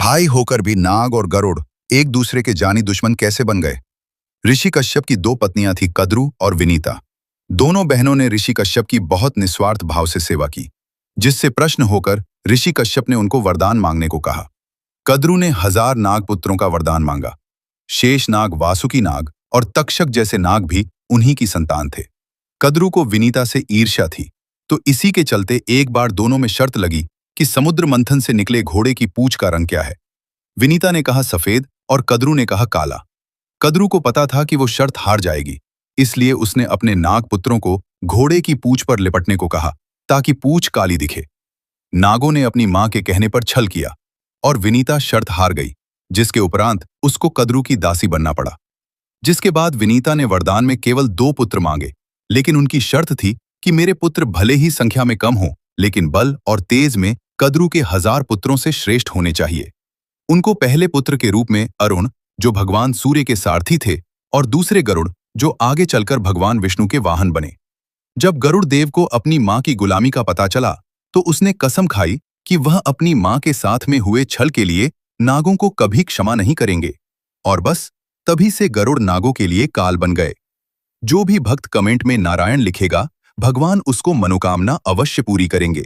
भाई होकर भी नाग और गरुड़ एक दूसरे के जानी दुश्मन कैसे बन गए। ऋषि कश्यप की दो पत्नियां थी, कद्रू और विनीता। दोनों बहनों ने ऋषि कश्यप की बहुत निस्वार्थ भाव से सेवा की, जिससे प्रश्न होकर ऋषि कश्यप ने उनको वरदान मांगने को कहा। कद्रू ने 1000 नाग पुत्रों का वरदान मांगा। शेष नाग, वासुकी नाग और तक्षक जैसे नाग भी उन्हीं की संतान थे। कद्रू को विनीता से ईर्ष्या थी, तो इसी के चलते एक बार दोनों में शर्त लगी कि समुद्र मंथन से निकले घोड़े की पूंछ का रंग क्या है। विनीता ने कहा सफेद और कद्रू ने कहा काला। कद्रू को पता था कि वो शर्त हार जाएगी, इसलिए उसने अपने नाग पुत्रों को घोड़े की पूंछ पर लिपटने को कहा ताकि पूंछ काली दिखे। नागों ने अपनी मां के कहने पर छल किया और विनीता शर्त हार गई, जिसके उपरांत उसको कद्रू की दासी बनना पड़ा। जिसके बाद विनीता ने वरदान में केवल 2 पुत्र मांगे, लेकिन उनकी शर्त थी कि मेरे पुत्र भले ही संख्या में कम हो, लेकिन बल और तेज में कद्रू के 1000 पुत्रों से श्रेष्ठ होने चाहिए। उनको पहले पुत्र के रूप में अरुण, जो भगवान सूर्य के सारथी थे, और दूसरे गरुड़, जो आगे चलकर भगवान विष्णु के वाहन बने। जब गरुड़ देव को अपनी मां की गुलामी का पता चला, तो उसने कसम खाई कि वह अपनी मां के साथ में हुए छल के लिए नागों को कभी क्षमा नहीं करेंगे। और बस तभी से गरुड़ नागों के लिए काल बन गए। जो भी भक्त कमेंट में नारायण लिखेगा, भगवान उसको मनोकामना अवश्य पूरी करेंगे।